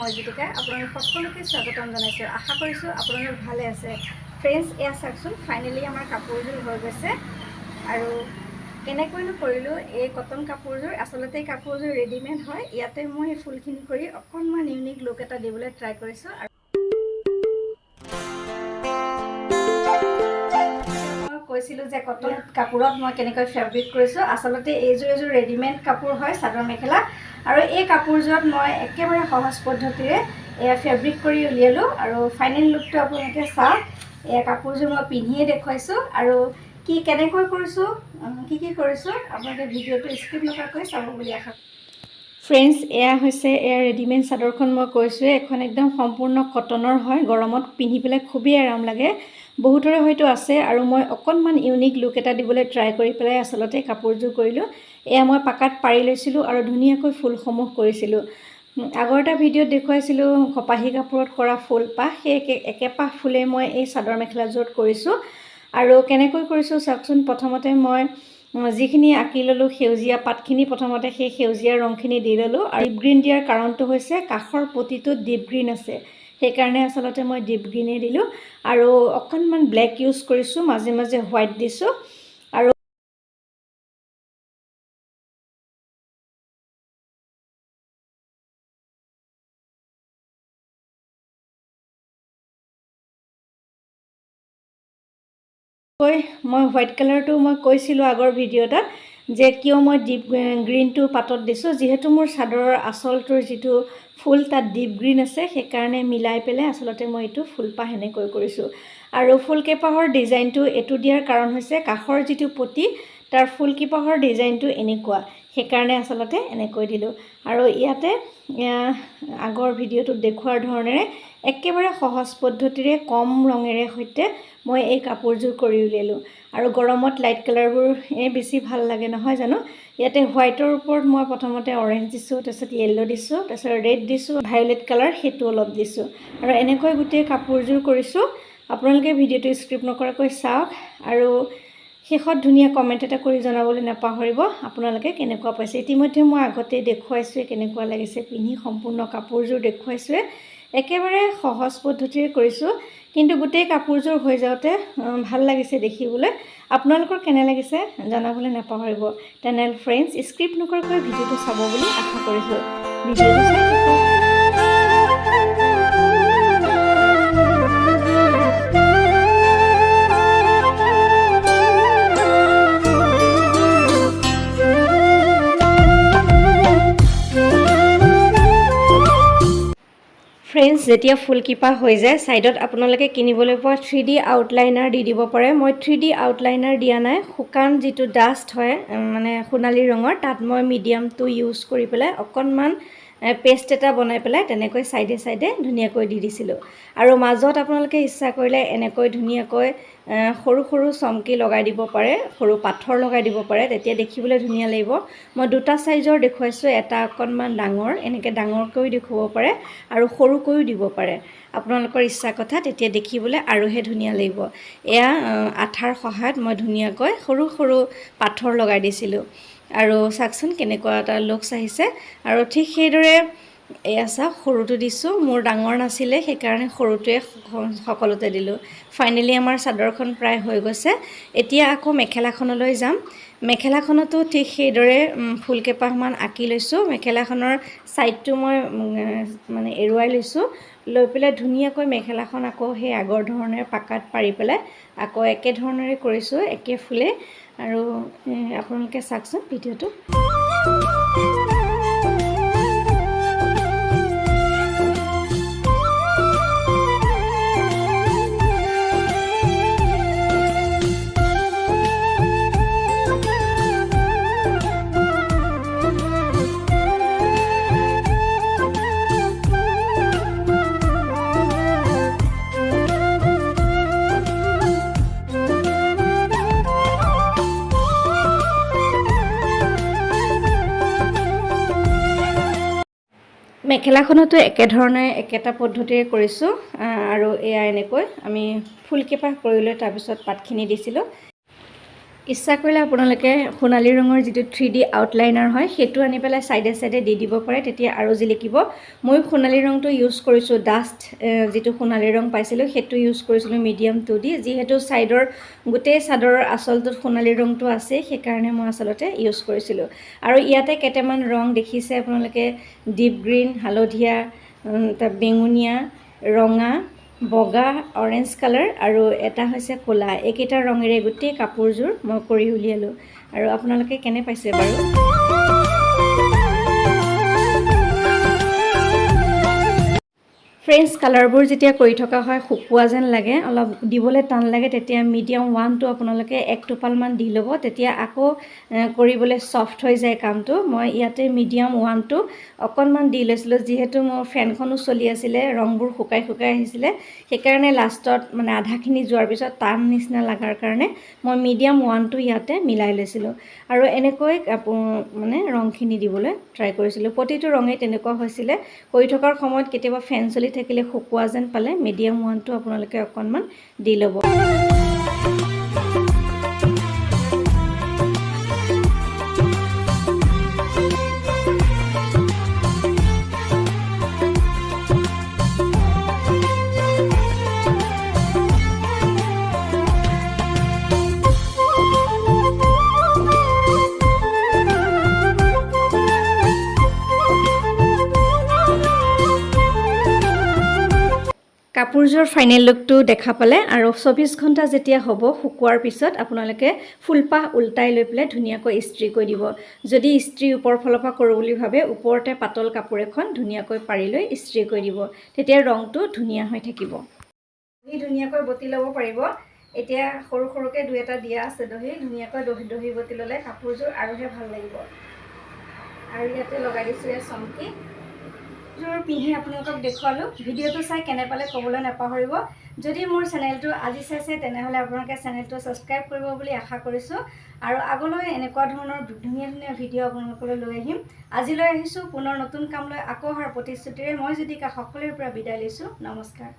মই জ্যোতিকা আপোনালোক সকলোকে স্বাগতম জনাইছোঁ। আশা কৰিছোঁ আপোনালোক ভালে আছে। ফ্ৰেণ্ডছ, এয়া চাওকচোন, ফাইনেলি আমাৰ কাপোৰযোৰ হৈ গৈছে। আৰু কেনেকৈনো কৰিলোঁ এই কটন কাপোৰযোৰ। আচলতে এই কাপোৰযোৰ ৰেডিমেড হয়। ইয়াতে মই ফুলখিনি কৰি অকণমান ইউনিক লুক এটা দিবলৈ ট্ৰাই কৰিছোঁ। কৈছিলোঁ যে কটন কাপোৰত মই কেনেকৈ ফেব্ৰিক কৰিছোঁ। আচলতে এইযোৰ ৰেডিমেড কাপোৰ হয়, চাদৰ মেখেলা। আৰু এই কাপোৰযোৰত মই একেবাৰে সহজ পদ্ধতিৰে এয়া ফেব্ৰিক কৰি উলিয়ালোঁ। আৰু ফাইনেল লুকটো আপোনালোকে চাওক। এয়া কাপোৰযোৰ মই পিন্ধিয়ে দেখুৱাইছোঁ আৰু কেনেকৈ কৰিছোঁ, কি কৰিছোঁ আপোনালোকে ভিডিঅ'টো স্কিপ নকৰাকৈ চাব বুলি আশা কৰোঁ। ফ্ৰেণ্ডছ, এয়া হৈছে ৰেডিমেড চাদৰখন। মই কৈছোঁৱে এখন একদম সম্পূৰ্ণ কটনৰ হয়। গৰমত পিন্ধি পেলাই খুবেই আৰাম লাগে। বহুতৰে হয়তো আছে আৰু মই অকণমান ইউনিক লুক এটা দিবলৈ ট্ৰাই কৰি পেলাই আচলতে কাপোৰযোৰ কৰিলোঁ। এয়া মই পাকাত পাৰি লৈছিলোঁ আৰু ধুনীয়াকৈ ফুলসমূহ কৰিছিলোঁ। আগৰ এটা ভিডিঅ'ত দেখুৱাইছিলোঁ কপাহী কাপোৰত কৰা ফুলপাহ, সেই একেপাহ ফুলেই মই এই চাদৰ মেখেলাযোৰত কৰিছোঁ। আৰু কেনেকৈ কৰিছোঁ চাওকচোন। প্ৰথমতে মই যিখিনি আঁকি ল'লোঁ সেউজীয়া পাতখিনি, প্ৰথমতে সেই সেউজীয়া ৰংখিনি দি ল'লোঁ। আৰু ডিপ গ্ৰীণ দিয়াৰ কাৰণটো হৈছে কাষৰ পটিটোত ডিপ গ্ৰীণ আছে, সেইকাৰণে আচলতে মই ডিপ গ্ৰীণেই দিলোঁ। আৰু অকণমান ব্লেক ইউজ কৰিছোঁ, মাজে মাজে হোৱাইট দিছোঁ। আৰু মই হোৱাইট কালাৰটো মই কৈছিলোঁ আগৰ ভিডিঅ' এটাত যে কিয় মই ডিপ গ্ৰীণটো পাতত দিছোঁ। যিহেতু মোৰ চাদৰৰ আঁচলটোৰ যিটো ফুল তাত ডিপ গ্ৰীণ আছে, সেইকাৰণে মিলাই পেলাই আচলতে মই এইটো ফুলপাহ এনেকৈ কৰিছোঁ। আৰু ফুলকেইপাহৰ ডিজাইনটো এইটো দিয়াৰ কাৰণ হৈছে কাষৰ যিটো পটি তাৰ ফুলকেইপাহৰ ডিজাইনটো এনেকুৱা, সেইকাৰণে আচলতে এনেকৈ দিলোঁ। আৰু ইয়াতে আগৰ ভিডিঅ'টোত দেখুওৱাৰ ধৰণেৰে একেবাৰে সহজ পদ্ধতিৰে কম ৰঙেৰে সৈতে মই এই কাপোৰযোৰ কৰি উলিয়ালোঁ। আৰু গৰমত লাইট কালাৰবোৰ বেছি ভাল লাগে নহয় জানো। ইয়াতে হোৱাইটৰ ওপৰত মই প্ৰথমতে অৰেঞ্জ দিছোঁ, তাৰপিছত য়েল্ল' দিছোঁ, তাৰপিছত ৰেড দিছোঁ, ভায়লেট কালাৰ সেইটো অলপ দিছোঁ। আৰু এনেকৈ গোটেই কাপোৰযোৰ কৰিছোঁ। আপোনালোকে ভিডিঅ'টো স্কিপ নকৰাকৈ চাওক আৰু শেষত ধুনীয়া কমেণ্ট এটা কৰি জনাবলৈ নাপাহৰিব আপোনালোকে কেনেকুৱা পাইছে। ইতিমধ্যে মই আগতে দেখুৱাইছোঁৱে কেনেকুৱা লাগিছে পিন্ধি, সম্পূৰ্ণ কাপোৰযোৰ দেখুৱাইছোঁৱে। একেবাৰে সহজ পদ্ধতিৰে কৰিছোঁ, কিন্তু গোটেই কাপোৰযোৰ হৈ যাওঁতে ভাল লাগিছে দেখিবলৈ। আপোনালোকৰ কেনে লাগিছে জনাবলৈ নাপাহৰিব। তেনেহ'লে ফ্ৰেণ্ডছ, স্কিপ নকৰাকৈ ভিডিঅ'টো চাব বুলি আশা কৰিছোঁ। ভিডিঅ'টো চাই থাকক। ফ্ৰেণ্ডছ, যেতিয়া ফুলকেইপাহ হৈ যায়, ছাইডত আপোনালোকে কিনিবলৈ পোৱা 3D আউটলাইনাৰ দি দিব পাৰে। মই 3D আউটলাইনাৰ দিয়া নাই। শুকান যিটো ডাষ্ট হয় মানে সোণালী ৰঙৰ, তাত মই মিডিয়ামটো ইউজ কৰি পেলাই অকণমান পেষ্ট এটা বনাই পেলাই তেনেকৈ ছাইডে ছাইডে ধুনীয়াকৈ দি দিছিলোঁ। আৰু মাজত আপোনালোকে ইচ্ছা কৰিলে এনেকৈ ধুনীয়াকৈ সৰু সৰু চমকি লগাই দিব পাৰে, সৰু পাথৰ লগাই দিব পাৰে, তেতিয়া দেখিবলৈ ধুনীয়া লাগিব। মই দুটা চাইজৰ দেখুৱাইছোঁ, এটা অকণমান ডাঙৰ, এনেকৈ ডাঙৰকৈ দেখুৱাব পাৰে আৰু সৰুকৈও দিব পাৰে। আপোনালোকৰ ইচ্ছা কথা, তেতিয়া দেখিবলৈ আৰুহে ধুনীয়া লাগিব। এয়া আঠাৰ সহায়ত মই ধুনীয়াকৈ সৰু সৰু পাথৰ লগাই দিছিলোঁ। আৰু চাওকচোন কেনেকুৱা এটা লুকছ আহিছে। আৰু ঠিক সেইদৰে এয়া চাওক, সৰুটো দিছোঁ, মোৰ ডাঙৰ নাছিলে সেইকাৰণে সৰুটোৱে সকলোতে দিলোঁ। ফাইনেলি আমাৰ চাদৰখন প্ৰায় হৈ গৈছে। এতিয়া আকৌ মেখেলাখনলৈ যাম। মেখেলাখনতো ঠিক সেইদৰে ফুলকেইপাহমান আঁকি লৈছোঁ। মেখেলাখনৰ ছাইডটো মই মানে এৰুৱাই লৈছোঁ, লৈ পেলাই ধুনীয়াকৈ মেখেলাখন আকৌ সেই আগৰ ধৰণে পাকাত পাৰি পেলাই আকৌ একে ধৰণেৰে কৰিছোঁ, একে ফুলে। আৰু আপোনালোকে চাওকচোন ভিডিঅ'টো। মেখেলাখনতো একেধৰণে একেটা পদ্ধতিৰে কৰিছোঁ। আৰু এয়া এনেকৈ আমি ফুলকেইপাহ কৰি লৈ তাৰপিছত পাতখিনি দিছিলোঁ। ইচ্ছা কৰিলে আপোনালোকে সোণালী ৰঙৰ যিটো 3D আউটলাইনাৰ হয় সেইটো আনি পেলাই চাইডে চাইডে দি দিব পাৰে, তেতিয়া আৰু জিলিকিব। মই সোণালী ৰংটো ইউজ কৰিছোঁ, ডাষ্ট যিটো সোণালী ৰং পাইছিলোঁ সেইটো ইউজ কৰিছিলোঁ মিডিয়াম 2D, যিহেতু ছাইডৰ গোটেই চাদৰৰ আঁচলটোত সোণালী ৰংটো আছে সেইকাৰণে মই আচলতে ইউজ কৰিছিলোঁ। আৰু ইয়াতে কেইটামান ৰং দেখিছে আপোনালোকে, ডিপ গ্ৰীণ, হালধীয়া, বেঙুনীয়া, ৰঙা, বগা, অৰেঞ্জ কালাৰ আৰু এটা হৈছে ক'লা। এইকেইটা ৰঙেৰে গোটেই কাপোৰযোৰ মই কৰি উলিয়ালোঁ। আৰু আপোনালোকে কেনে পাইছে বাৰু? ফ্ৰেঞ্চ কালাৰবোৰ যেতিয়া কৰি থকা হয় শুকোৱা যেন লাগে, অলপ দিবলৈ টান লাগে, তেতিয়া মিডিয়াম 1টো আপোনালোকে 1 টোপালমান দি ল'ব, তেতিয়া আকৌ কৰিবলৈ ছফ্ট হৈ যায় কামটো। মই ইয়াতে মিডিয়াম 1টো অকণমান দি লৈছিলোঁ, যিহেতু মোৰ ফেনখনো চলি আছিলে, ৰংবোৰ শুকাই শুকাই আহিছিলে, সেইকাৰণে লাষ্টত মানে আধাখিনি যোৱাৰ পিছত টান নিচিনা লগাৰ কাৰণে মই মিডিয়াম 1টো ইয়াতে মিলাই লৈছিলোঁ। আৰু এনেকৈ কাপোৰ মানে ৰংখিনি দিবলৈ ট্ৰাই কৰিছিলোঁ। প্ৰতিটো ৰঙেই তেনেকুৱা হৈছিলে। কৰি থকাৰ সময়ত কেতিয়াবা ফেন চলি থাকিলে শুকোৱা যেন পালে মিডিয়াম 1টো আপোনালোকে অকণমান দি ল'ব। কাপোৰযোৰ ফাইনেল লুকটো দেখা পালে, আৰু 24 ঘণ্টা যেতিয়া হ'ব শুকোৱাৰ পিছত আপোনালোকে ফুলপাহ উল্টাই লৈ পেলাই ধুনীয়াকৈ ইস্ত্ৰি কৰি দিব। যদি ইস্ত্ৰি ওপৰ ফালৰ পৰা কৰোঁ বুলি ভাবে, ওপৰতে পাতল কাপোৰ এখন ধুনীয়াকৈ পাৰি লৈ ইস্ত্ৰি কৰি দিব, তেতিয়া ৰংটো ধুনীয়া হৈ থাকিব। দহি ধুনীয়াকৈ বটি ল'ব পাৰিব। এতিয়া সৰু সৰুকৈ 2-এটা দিয়া আছে দহি, ধুনীয়াকৈ দহি বটি ল'লে কাপোৰযোৰ আৰুহে ভাল লাগিব। আৰু ইয়াতে লগাই দিছোঁ চমকি পিন্ধি আপোনালোকক দেখুৱালোঁ। ভিডিঅ'টো চাই কেনে পালে ক'বলৈ নাপাহৰিব। যদি মোৰ চেনেলটো আজি চাইছে তেনেহ'লে আপোনালোকে চেনেলটো ছাবস্ক্ৰাইব কৰিব বুলি আশা কৰিছোঁ। আৰু আগলৈ এনেকুৱা ধৰণৰ ধুনীয়া ধুনীয়া ভিডিঅ' আপোনালোকলৈ লৈ আহিম। আজিলৈ আহিছোঁ, পুনৰ নতুন কাম লৈ আকৌ অহাৰ প্ৰতিশ্ৰুতিৰে মই জ্যোতিকা সকলোৰে পৰা বিদায় লৈছোঁ। নমস্কাৰ।